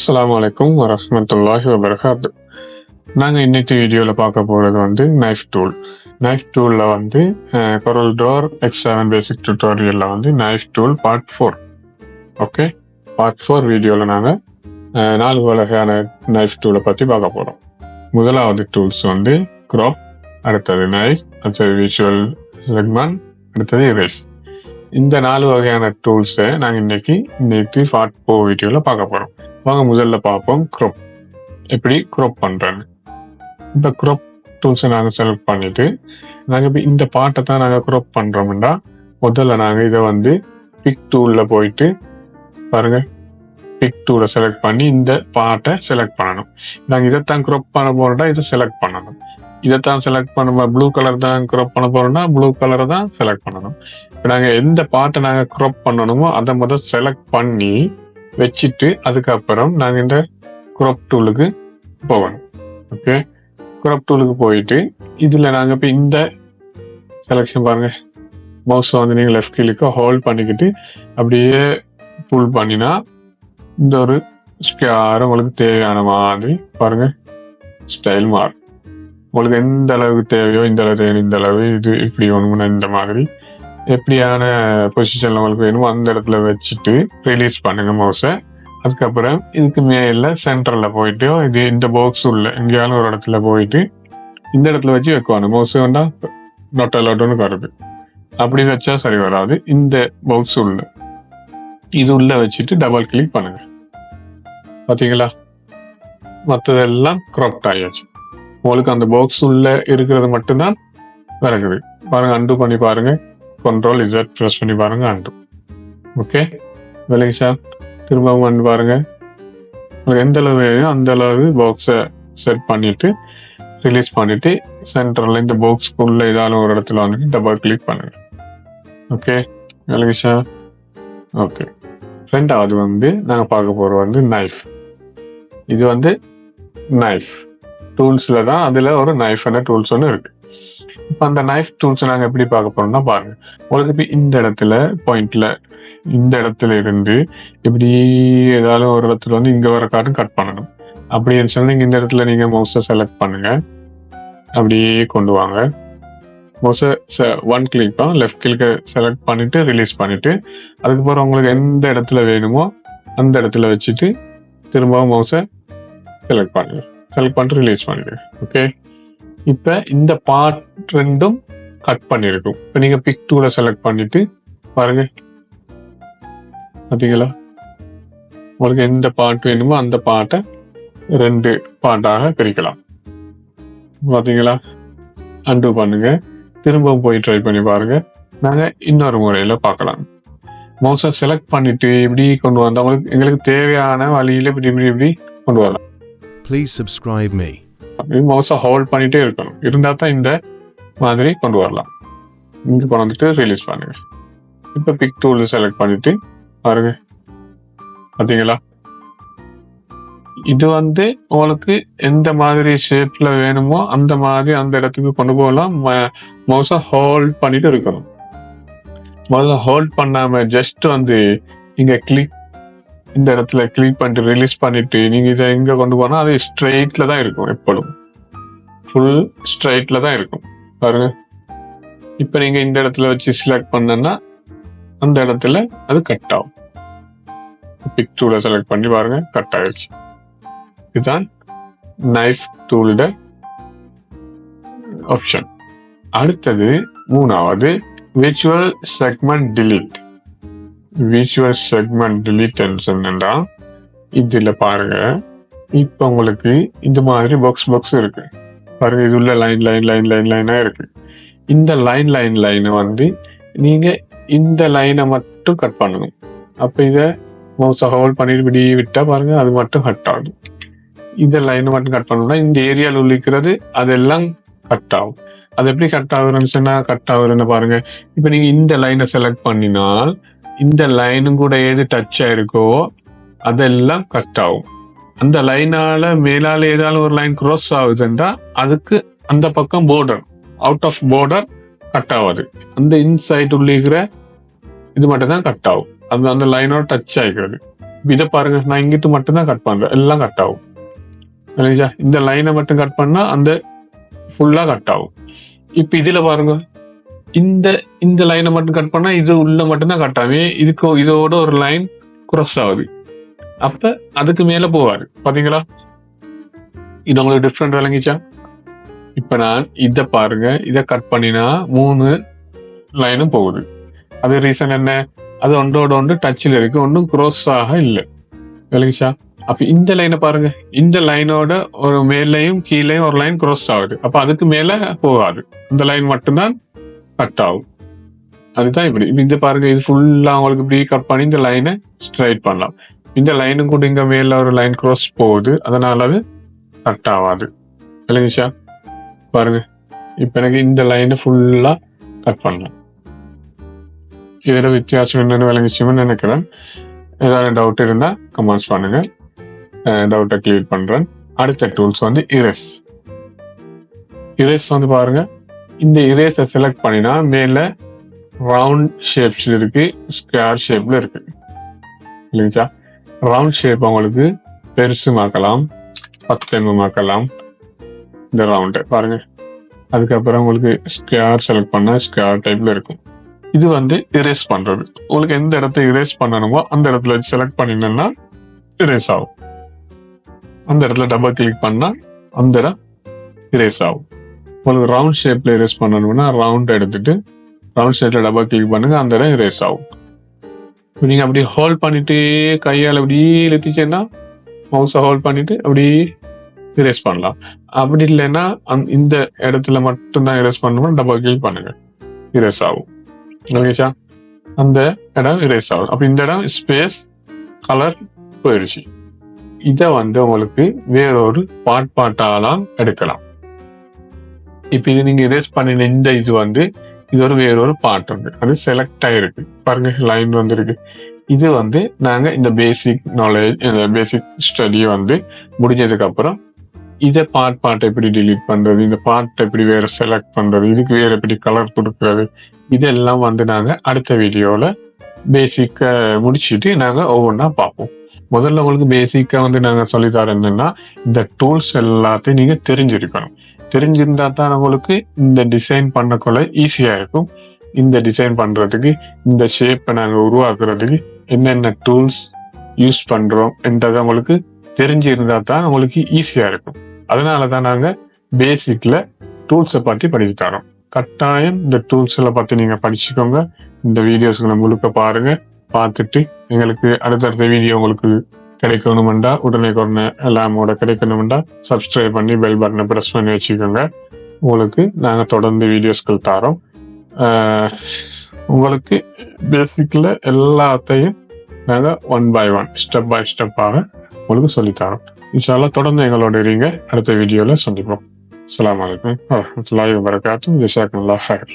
அஸ்ஸலாமு அலைக்கும் வரஹ்மத்துல்லாஹி வபரகாத்து. நாங்கள் இன்னைக்கு வீடியோவில் பார்க்க போகிறது வந்து நைஃப் டூல். நைஃப் டூலில் வந்து CorelDraw X7 பேசிக் டியூட்டோரியலில் வந்து knife tool part 4. Okay, part 4 வீடியோவில் நாங்கள் 4 வகையான நைஃப் டூலை பற்றி பார்க்க போகிறோம். முதலாவது டூல்ஸ் வந்து க்ராப், அடுத்தது நைஃப், அடுத்தது விஷுவல் செக்மெண்ட், அடுத்தது இரேஸ். இந்த 4 வகையான டூல்ஸை நாங்கள் இன்னைக்கு பார்ட் 4 வீடியோவில் பார்க்க போகிறோம். வாங்க முதல்ல பார்ப்போம் க்ராப், எப்படி க்ராப் பண்ணுறேன்னு. இப்போ க்ராப் டூல்ஸை நாங்கள் செலக்ட் பண்ணிவிட்டு நாங்கள் இப்போ இந்த பாட்டை தான் நாங்கள் க்ராப் பண்ணுறோம்னா முதல்ல நாங்கள் இதை வந்து பிக் டூலில் போயிட்டு பாருங்கள், பிக் டூலை செலக்ட் பண்ணி இந்த பாட்டை செலக்ட் பண்ணணும். நாங்கள் இதைத்தான் க்ராப் பண்ண போகிறோம்னா இதை செலக்ட் பண்ணணும். இதைத்தான் செலக்ட் பண்ண ப்ளூ கலர் தான் க்ராப் பண்ண போகிறோம்னா ப்ளூ கலரை தான் செலக்ட் பண்ணணும். இப்போ நாங்கள் எந்த பாட்டை நாங்கள் க்ராப் பண்ணணுமோ அதை முதல் செலக்ட் பண்ணி வச்சுட்டு அதுக்கப்புறம் நாங்கள் இந்த க்ராப் டூலுக்கு போகணும். ஓகே, க்ராப் டூலுக்கு போயிட்டு இதில் நாங்கள் இப்போ இந்த செலெக்ஷன் பாருங்கள், மவுஸை வந்து நீங்கள் லெஃப்ட் கிளிக்கு ஹோல்ட் பண்ணிக்கிட்டு அப்படியே புல் பண்ணினா இந்த ஒரு ஸ்கேர் உங்களுக்கு தேவையான மாதிரி பாருங்கள் ஸ்டைல் மாறும். உங்களுக்கு எந்த அளவுக்கு தேவையோ இந்த அளவு தேவை, இந்த அளவு இது இப்படி வேணும்னா இந்த மாதிரி எப்படியான பொசிஷன்ல உங்களுக்கு வேணுமோ அந்த இடத்துல வச்சுட்டு ரிலீஸ் பண்ணுங்க மவுஸை. அதுக்கப்புறம் இதுக்கு மேல சென்டர்ல போயிட்டு இது இந்த பாக்ஸ் உள்ள எங்கேயாலும் ஒரு இடத்துல போயிட்டு இந்த இடத்துல வச்சு வைக்கணும். மவுஸ் வேண்டா நொட் அலவுட்னு வருது, அப்படி வச்சா சரி வராது. இந்த பாக்ஸ் உள்ள இது உள்ள வச்சுட்டு டபுள் கிளிக் பண்ணுங்க. பாத்தீங்களா, மற்றதெல்லாம் க்ராப்ட் ஆயாச்சு. உங்களுக்கு அந்த பாக்ஸ் உள்ள இருக்கிறது மட்டும்தான் நடக்குது. பாருங்க, அண்டு பண்ணி பாருங்க, Ctrl Z ப்ரெஸ் பண்ணி பாருங்க, அண்டு. ஓகே, வேலைக்கு சார் திரும்பவும் வந்து பாருங்க. உங்களுக்கு எந்த அளவு வேணும் அந்த அளவு பாக்ஸை செட் பண்ணிட்டு ரிலீஸ் பண்ணிட்டு சென்டர்ல இந்த பாக்ஸ்க்குள்ள ஏதாவது ஒரு இடத்துல வந்துட்டு டபுள் கிளிக் பண்ணுங்க. ஓகே, வேலைக்கு சார். ஓகே, ரெண்டாவது வந்து நாங்கள் பார்க்க போறது வந்து நைஃப். இது வந்து நைஃப் டூல்ஸ்ல தான், அதுல ஒரு நைஃப் டூல்ஸ் ஒன்று இருக்கு. இப்போ அந்த நைஃப் டூல்ஸ் நாங்கள் எப்படி பார்க்க போறோம்னா பாருங்க, உங்களுக்கு இப்போ இந்த இடத்துல பாயிண்ட்ல இந்த இடத்துல இருந்து இப்படி ஏதாவது ஒரு இடத்துல வந்து இங்க வர காட்டும் கட் பண்ணணும். அப்படின்னு சொல்லி இந்த இடத்துல நீங்க மவுஸை செலக்ட் பண்ணுங்க, அப்படியே கொண்டு வாங்க. மவுஸை ஒன் கிளிக் தான் லெஃப்ட் கிளிக்கை செலக்ட் பண்ணிட்டு ரிலீஸ் பண்ணிட்டு அதுக்கப்புறம் உங்களுக்கு எந்த இடத்துல வேணுமோ அந்த இடத்துல வச்சுட்டு திரும்பவும் மவுஸை செலக்ட் பண்ணுங்க, செலக்ட் பண்ணிட்டு ரிலீஸ் பண்ணிடுங்க. ஓகே, இப்ப இந்த பார்ட் ரெண்டும் கட் பண்ணிருக்கும். இப்ப நீங்க பிக் டூல செலக்ட் பண்ணிட்டு பாருங்க, பாத்தீங்களா, உங்களுக்கு எந்த பார்ட் வேணுமோ அந்த பார்ட்டை 2 பார்ட்டாக பிரிக்கலாம். பாத்தீங்களா, அண்டு பண்ணுங்க, திரும்பவும் போய் ட்ரை பண்ணி பாருங்க. நாங்க இன்னொரு முறையில பார்க்கலாம். மவுஸை செலக்ட் பண்ணிட்டு இப்படி கொண்டு வந்தா உங்களுக்கு எங்களுக்கு தேவையான வழியில இப்படி கொண்டு வரலாம். Please subscribe me. மவுஸை ஹோல்ட் பண்ணிட்டே இருக்கணும், இருந்தா தான் இந்த மாதிரி கொண்டு வரலாம். இங்க கொண்டு வந்துட்டு ரிலீஸ் பண்ணுங்க. இப்ப பிக் டூல் செலக்ட் பண்ணிட்டு பாருங்க, பாத்தீங்களா, இது வந்து உங்களுக்கு எந்த மாதிரி ஷேப்ல வேணுமோ அந்த மாதிரி அந்த இடத்துக்கு கொண்டு போகலாம். மவுஸை ஹோல்ட் பண்ணிட்டு இருக்கணும். மவுஸை ஹோல்ட் பண்ணாம ஜஸ்ட் வந்து நீங்க கிளிக் இந்த இடத்துல கிளிக் பண்ணிட்டு ரிலீஸ் பண்ணிட்டு நீங்க இதை எங்க கொண்டு போனா அது ஸ்ட்ரெயிட்ல தான் இருக்கும், எப்பொழுதும் ஃபுல் ஸ்ட்ரெயிட்ல தான் இருக்கும். பாருங்க, இப்ப நீங்க இந்த இடத்துல வச்சு செலக்ட் பண்ணா அந்த இடத்துல அது கட் ஆகும். பிக் டூலை செலக்ட் பண்ணி பாருங்க, கட் ஆயிடுச்சு. இதுதான் நைஃப் டூலோட ஆப்ஷன். அடுத்தது மூணாவது virtual segment delete. Visual segment delete சொன்னா இதுல பாருங்க, இப்ப உங்களுக்கு இந்த மாதிரி பாக்ஸ் இருக்கு பாருங்க. இது உள்ள லைனா இருக்கு. இந்த லைனை வந்து நீங்க இந்த லைனை மட்டும் கட் பண்ணணும். அப்ப இத மவுஸை ஹோல்ட் பண்ணி இப்படி விட்டா பாருங்க அது மட்டும் கட் ஆகும். இந்த லைனை மட்டும் கட் பண்ணணும்னா இந்த ஏரியாவில் உள்ளிக்கிறது அதெல்லாம் கட் ஆகும். அது எப்படி கட் ஆகுறதுன்னு சொன்னா கட் ஆகுறதுன்னு பாருங்க. இப்ப நீங்க இந்த லைனை செலக்ட் பண்ணினால் இந்த லைனும் கூட எது டச் ஆயிருக்கோ அதெல்லாம் கட் ஆகும். அந்த லைனால மேலால ஏதாவது ஒரு லைன் கிராஸ் ஆகுதுன்றா அதுக்கு அந்த பக்கம் border, out of border cut ஆகாது. அந்த இன்சைட் உள்ளிக்கிற இது மட்டும் தான் கட் ஆகும். அது அந்த லைனோட டச் ஆகிக்கிறது. இதை பாருங்க, நான் இங்கிட்டு மட்டும்தான் கட் பண்றேன், எல்லாம் கட் ஆகும். இல்லையா? இந்த லைனை மட்டும் கட் பண்ணா அந்த ஃபுல்லா கட் ஆகும். இப்ப இதுல பாருங்க, இந்த இந்த லைனை மட்டும் கட் பண்ணா இது உள்ள மட்டும்தான் கட் ஆகும். இதுக்கு இதோட ஒரு லைன் கிராஸ் ஆகுது. அப்ப அதுக்கு மேல போவாரு. பாத்தீங்களா? இது உங்களுக்கு டிஃப்ரெண்ட் விளங்கிச்சா? இப்ப நான் இதை பாருங்க, இதை கட் பண்ணினா 3 லைனும் போகுது. அது ரீசன் என்ன? அது ஒன்றோட ஒன்று டச்சில் இருக்கு, ஒன்றும் கிராஸ் ஆக இல்லை. விளங்கிச்சா? அப்ப இந்த லைனை பாருங்க, இந்த லைனோட ஒரு மேலையும் கீழையும் ஒரு லைன் கிராஸ் ஆகுது. அப்ப அதுக்கு மேல போகாது, இந்த லைன் மட்டும்தான் கட் ஆகும். அதுதான் இப்படி. இந்த பாருங்க, இது ஃபுல்லா உங்களுக்கு இப்படி கட் பண்ணி இந்த லைனை ஸ்ட்ரைட் பண்ணலாம். இந்த லைனும் கூட இங்க மேல ஒரு லைன் கிராஸ் போகுது, அதனால அது கட் ஆகாது. விளங்கிச்சா? பாருங்க, இப்ப எனக்கு இந்த லைனை ஃபுல்லா கட் பண்ணலாம். இதோட வித்தியாசம் என்னன்னு விளங்கிச்சுன்னு நினைக்கிறேன். ஏதாவது டவுட் இருந்தா கமெண்ட்ஸ் பண்ணுங்க, டவுட்டை கிளியர் பண்றேன். அடுத்த டூல்ஸ் வந்து இரேஸ். இரேஸ் வந்து பாருங்க, இந்த இரேஸை செலக்ட் பண்ணினா மேல ரவுண்ட் ஷேப்ஸ் இருக்கு, ஸ்கொயர் ஷேப்ல இருக்கு. இல்லைங்களா? ரவுண்ட் ஷேப் உங்களுக்கு பெருசுமாக்கலாம், 10 ஆக்கலாம். இந்த ரவுண்டை பாருங்க. அதுக்கப்புறம் உங்களுக்கு ஸ்கொயர் செலக்ட் பண்ணா ஸ்கொயர் டைப்ல இருக்கும். இது வந்து இரேஸ் பண்றது. உங்களுக்கு எந்த இடத்த இரேஸ் பண்ணணுமோ அந்த இடத்துல செலக்ட் பண்ணினா இரேஸ் ஆகும். அந்த இடத்துல டபுள் கிளிக் பண்ணா அந்த இடம் இரேஸ் ஆகும். உங்களுக்கு ரவுண்ட் ஷேப்ல இரேஸ் பண்ணணும்னா ரவுண்ட் எடுத்துட்டு ரவுண்ட் ஷேப்ல டபுள் கிளிக் பண்ணுங்க, அந்த இடம் இரேஸ் ஆகும். நீங்க அப்படி ஹோல்ட் பண்ணிட்டு கையால் அப்படி இழுத்திச்சேன்னா மவுஸை ஹோல்ட் பண்ணிட்டு அப்படி இரேஸ் பண்ணலாம். அப்படி இல்லைன்னா இந்த இடத்துல மட்டும்தான் இரேஸ் பண்ணணும்னா டபுள் கிளிக் பண்ணுங்க, இரேஸ் ஆகும். ஓகேச்சா? அந்த இடம் இரேஸ் ஆகும். அப்ப இந்த இடம் ஸ்பேஸ் கலர் போயிடுச்சு. இதை வந்து உங்களுக்கு வேறொரு பாட்டாலாம் எடுக்கலாம். இப்ப இது நீங்க இரேஸ் பண்ணின இந்த இது வந்து இது ஒரு வேறொரு பார்ட் இருக்கு, அது செலக்ட் ஆயிருக்கு. பாருங்க, லைன் வந்துருக்கு. இது வந்து நாங்க இந்த பேசிக் நாலேஜ், இந்த பேசிக் ஸ்டடி வந்து முடிஞ்சதுக்கு அப்புறம் இதை பார்ட் எப்படி டிலீட் பண்றது, இந்த பார்ட் எப்படி வேற செலக்ட் பண்றது, இதுக்கு வேற எப்படி கலர் கொடுக்கறது, இதெல்லாம் வந்து நாங்க அடுத்த வீடியோல பேசிக்க முடிச்சுட்டு நாங்க ஒவ்வொன்றா பார்ப்போம். முதல்ல உங்களுக்கு பேசிக்கா வந்து நாங்க சொல்லித்தர என்னன்னா, இந்த டூல்ஸ் எல்லாத்தையும் நீங்க தெரிஞ்சிருக்கணும். தெரிஞ்சிருந்தா தான் உங்களுக்கு இந்த டிசைன் பண்ணக்குள்ள ஈஸியா இருக்கும். இந்த டிசைன் பண்றதுக்கு, இந்த ஷேப்பை நாங்க உருவாக்குறதுக்கு என்னென்ன டூல்ஸ் யூஸ் பண்றோம் என்றதை உங்களுக்கு தெரிஞ்சிருந்தா தான் உங்களுக்கு ஈஸியா இருக்கும். அதனாலதான் நாங்க பேசிக்ல டூல்ஸை பத்தி படிச்சு தரோம். கட்டாயம் இந்த டூல்ஸ்ல பத்தி நீங்க படிச்சுக்கோங்க. இந்த வீடியோஸ்களை முழுக்க பாருங்க. பார்த்துட்டு எங்களுக்கு அடுத்தடுத்த வீடியோ உங்களுக்கு கிடைக்கணுமெண்டா, உடனே எல்லாமோட கிடைக்கணுமெண்டா சப்ஸ்கிரைப் பண்ணி பெல் பட்டனை ப்ரெஸ் பண்ணி வச்சுக்கோங்க. உங்களுக்கு நாங்க தொடர்ந்து வீடியோஸ்கள் தரோம். உங்களுக்கு பேசிக்ல எல்லாத்தையும் நாங்க 1 by 1 ஸ்டெப் பை ஸ்டெப்பாக உங்களுக்கு சொல்லித்தரோம். இன்ஷா அல்லாஹ் தொடர்ந்து எங்களோட இருங்க. அடுத்த வீடியோல சந்திப்போம். அஸ்ஸலாமு அலைக்கும் வரஹ்மத்துல்லாஹி வபரகாத்துஹு. ஜஸாக்கல்லாஹு ஹைர்.